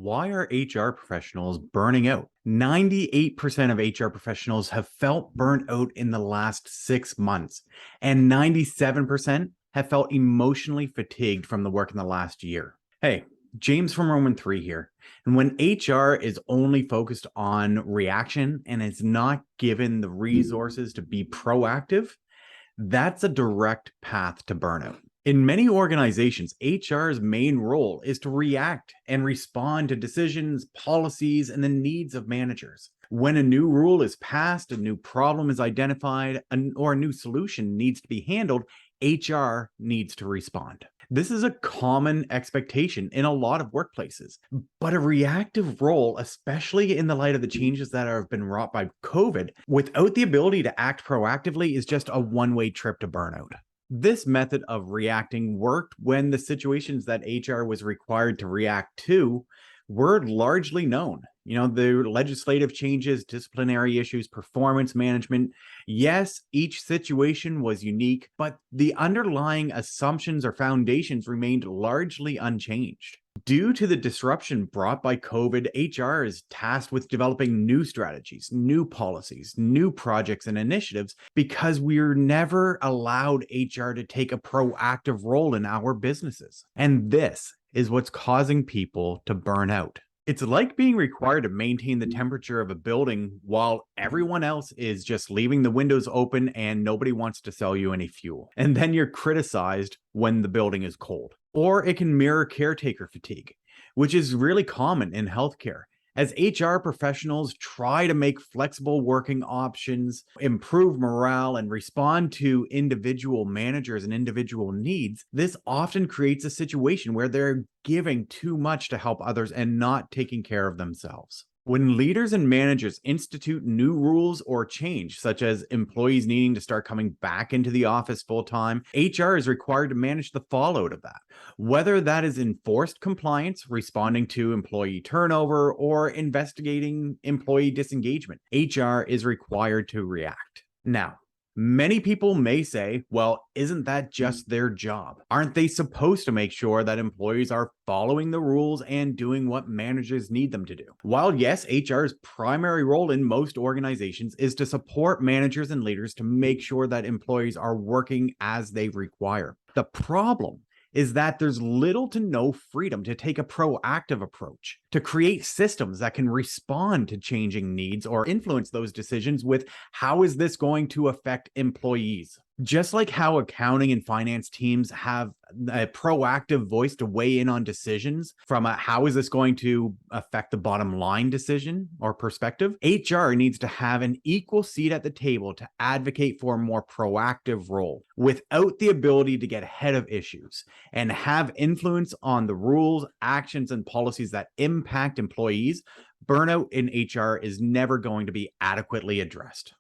Why are HR professionals burning out? 98% of HR professionals have felt burnt out in the last 6 months, and 97% have felt emotionally fatigued from the work in the last year. Hey, James from Roman 3 here. And when HR is only focused on reaction and is not given the resources to be proactive, that's a direct path to burnout. In many organizations, HR's main role is to react and respond to decisions, policies, and the needs of managers. When a new rule is passed, a new problem is identified, or a new solution needs to be handled, HR needs to respond. This is a common expectation in a lot of workplaces, but a reactive role, especially in the light of the changes that have been wrought by COVID, without the ability to act proactively is just a one-way trip to burnout. This method of reacting worked when the situations that HR was required to react to were largely known. The legislative changes, disciplinary issues, performance management. Yes, each situation was unique, but the underlying assumptions or foundations remained largely unchanged. Due to the disruption brought by COVID, HR is tasked with developing new strategies, new policies, new projects and initiatives because we're never allowed HR to take a proactive role in our businesses. And this is what's causing people to burn out. It's like being required to maintain the temperature of a building while everyone else is just leaving the windows open and nobody wants to sell you any fuel. And then you're criticized when the building is cold. Or it can mirror caretaker fatigue, which is really common in healthcare. As HR professionals try to make flexible working options, improve morale, and respond to individual managers and individual needs, this often creates a situation where they're giving too much to help others and not taking care of themselves. When leaders and managers institute new rules or change, such as employees needing to start coming back into the office full-time, HR is required to manage the fallout of that. Whether that is enforced compliance, responding to employee turnover, or investigating employee disengagement, HR is required to react. Now, many people may say, well, isn't that just their job? Aren't they supposed to make sure that employees are following the rules and doing what managers need them to do? While yes, HR's primary role in most organizations is to support managers and leaders to make sure that employees are working as they require. The problem is that there's little to no freedom to take a proactive approach, to create systems that can respond to changing needs or influence those decisions with how is this going to affect employees. Just like how accounting and finance teams have a proactive voice to weigh in on decisions from how is this going to affect the bottom line decision or perspective, HR needs to have an equal seat at the table to advocate for a more proactive role without the ability to get ahead of issues and have influence on the rules, actions, and policies that impact employees. Burnout in HR is never going to be adequately addressed.